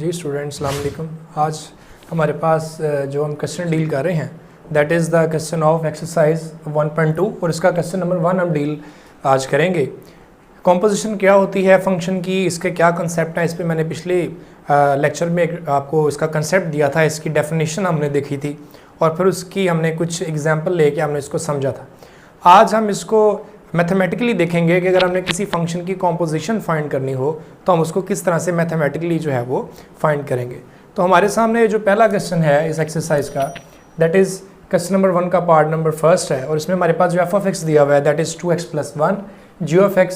जी students, अस्सलाम वालेकुम। आज हमारे पास जो हम क्वेश्चन डील कर रहे हैं that is the question of exercise 1.2 और इसका क्वेश्चन नंबर 1 हम डील आज करेंगे। कॉम्पोजिशन क्या होती है फंक्शन की, इसके क्या कंसेप्ट है, इस पर मैंने पिछले लेक्चर में आपको इसका कंसेप्ट दिया था, इसकी डेफिनेशन हमने देखी थी और फिर उसकी हमने कुछ एग्जांपल लेके हमने इसको समझा था। आज हम इसको मैथमेटिकली देखेंगे कि अगर हमने किसी फंक्शन की कॉम्पोजिशन फाइंड करनी हो तो हम उसको किस तरह से मैथमेटिकली जो है वो फाइंड करेंगे। तो हमारे सामने जो पहला क्वेश्चन है इस एक्सरसाइज का दैट इज़ क्वेश्चन नंबर 1 का पार्ट नंबर फर्स्ट है और इसमें हमारे पास जो f(x) दिया हुआ है that is 2x + 1 g(x)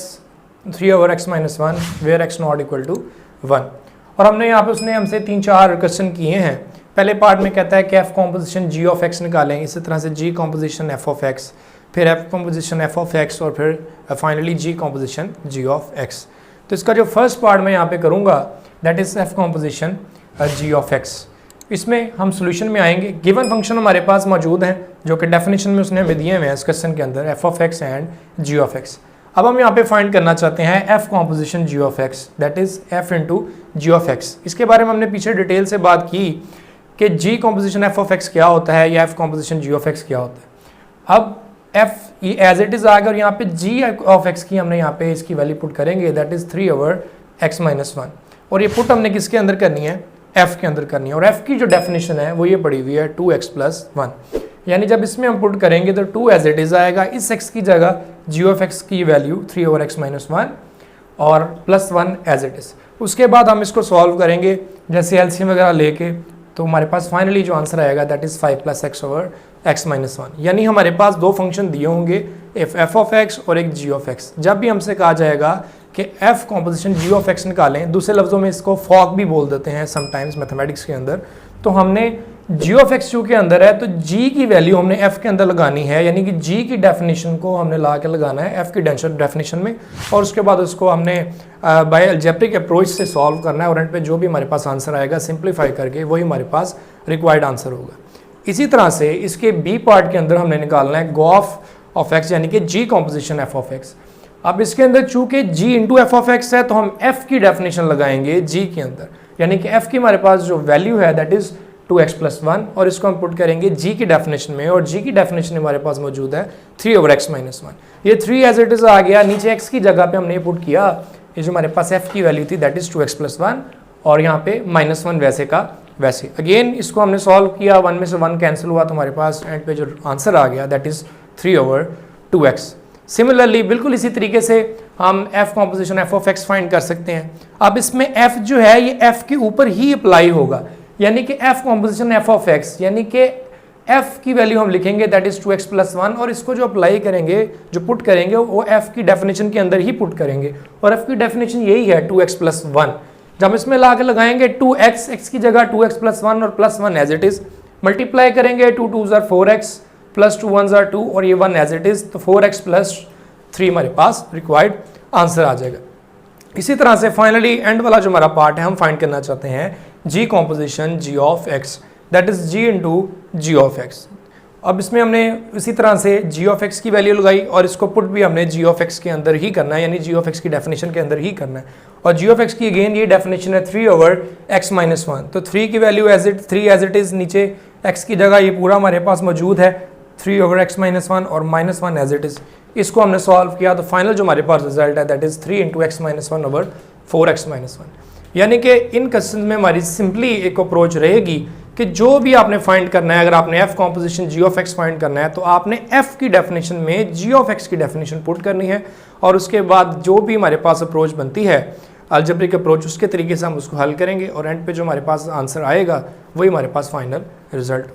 3/x - 1 where x not equal to 1। और हमने यहाँ पे उसने हमसे 3-4 क्वेश्चन किए हैं। पहले पार्ट में कहता है कि f कॉम्पोजिशन g(x) निकालें, इसी तरह से g कॉम्पोजिशन f(x), फिर f कॉम्पोजिशन f(x) और फिर फाइनली g कॉम्पोजिशन g(x). तो इसका जो फर्स्ट पार्ट मैं यहाँ पे करूँगा that is f composition g(x). इसमें हम सॉल्यूशन में आएंगे। गिवन फंक्शन हमारे पास मौजूद हैं जो कि डेफिनेशन में उसने हमें दिए हुए हैं इस क्वेश्चन के अंदर f(x) एंड g(x). अब हम यहाँ पे फाइंड करना चाहते हैं f composition g(x) that is f into g(x). इसके बारे में हमने पीछे डिटेल से बात की कि g कॉम्पोजिशन f(x) क्या होता है या f कॉम्पोजिशन g(x) क्या होता है। अब f एज इट इज़ आ गया और यहाँ पे g(x) की हमने यहाँ पे इसकी वैल्यू पुट करेंगे दैट इज़ 3/x - 1 और ये पुट हमने किसके अंदर करनी है, f के अंदर करनी है। और f की जो डेफिनेशन है वो ये पड़ी हुई है 2x + 1, यानी जब इसमें हम पुट करेंगे तो 2 एज इट इज़ आएगा, इस x की जगह g(x) की वैल्यू 3/x - 1 और +1 एज इट इज़। उसके बाद हम इसको सॉल्व करेंगे जैसे एलसीएम वगैरह लेके, तो हमारे पास फाइनली जो आंसर आएगा दैट इज़ 5 + x/x - 1। यानी हमारे पास दो फंक्शन दिए होंगे, f(x) और एक g(x). जब भी हमसे कहा जाएगा कि f कॉम्पोजिशन g(x) निकालें, दूसरे लफ्ज़ों में इसको फॉक भी बोल देते हैं समटाइम्स मैथमेटिक्स के अंदर, तो हमने g(x) के अंदर है तो g की वैल्यू हमने f के अंदर लगानी है, यानी कि g की डेफिनेशन को हमने ला के लगाना है f की डेफिनेशन में और उसके बाद उसको हमने बाय अलजेब्रिक अप्रोच से सॉल्व करना है और एंड पे जो भी हमारे पास आंसर आएगा सिंप्लीफाई करके वही हमारे पास रिक्वायर्ड आंसर होगा। इसी तरह से इसके बी पार्ट के अंदर हमने निकालना है गॉफ ऑफ x यानी कि g कॉम्पोजिशन f(x). अब इसके अंदर चूंकि g इंटू f(x) है तो हम f की डेफिनेशन लगाएंगे g के अंदर, यानी कि f की हमारे पास जो वैल्यू है दैट इज़ 2x + 1 और इसको हम पुट करेंगे g की डेफिनेशन में और g की डेफिनेशन हमारे पास मौजूद है 3/x - 1। ये 3 एज इट इज़ आ गया, नीचे x की जगह पे हमने पुट किया, ये जो हमारे पास f की वैल्यू थी दैट इज़ 2x + 1 और यहाँ पे -1 वैसे का वैसे। अगेन इसको हमने सॉल्व किया, 1 में से 1 कैंसिल हुआ तो हमारे पास एंड पे जो आंसर आ गया दैट इज़ 3/2x। सिमिलरली बिल्कुल इसी तरीके से हम f कॉम्पोजिशन f(x) फाइंड कर सकते हैं। अब इसमें f जो है ये f के ऊपर ही अप्लाई होगा, यानी कि f कॉम्पोजिशन f(x) यानी कि f की वैल्यू हम लिखेंगे दैट इज़ 2x + 1 और इसको जो अप्लाई करेंगे, जो पुट करेंगे वो f की डेफिनेशन के अंदर ही पुट करेंगे और f की डेफिनेशन यही है 2x + 1। जब इसमें ला के लगाएंगे 2x, x की जगह 2x + 1 और +1 एज इट इज़, मल्टीप्लाई करेंगे 2 2s are 4x + 2 1s are 2 और ये 1 एज इट इज़, तो 4x + 3 हमारे पास रिक्वायर्ड आंसर आ जाएगा। इसी तरह से फाइनली एंड वाला जो हमारा पार्ट है हम फाइंड करना चाहते हैं g composition g(x) that is g into g(x). अब इसमें हमने इसी तरह से g(x) की वैल्यू लगाई और इसको पुट भी हमने g(x) के अंदर ही करना है, यानी g(x) की डेफिनेशन के अंदर ही करना है और g(x) की अगेन ये डेफिनेशन है 3/x - 1। तो 3 की वैल्यू 3 एज इट इज़, नीचे x की जगह ये पूरा हमारे पास मौजूद है 3/x - 1 और -1 एज इट इज़। इसको हमने सॉल्व किया तो फाइनल जो हमारे पास रिजल्ट है दैट इज़ 3 × x - 1 4x - 1। यानी कि इन क्वेश्चन में हमारी सिंपली एक अप्रोच रहेगी कि जो भी आपने फाइंड करना है, अगर आपने f कॉम्पोजिशन g(x) फाइंड करना है तो आपने f की डेफिनेशन में g(x) की डेफिनेशन पुट करनी है और उसके बाद जो भी हमारे पास अप्रोच बनती है अलजेब्रिक अप्रोच, उसके तरीके से हम उसको हल करेंगे और एंड पे जो हमारे पास आंसर आएगा वही हमारे पास फाइनल रिजल्ट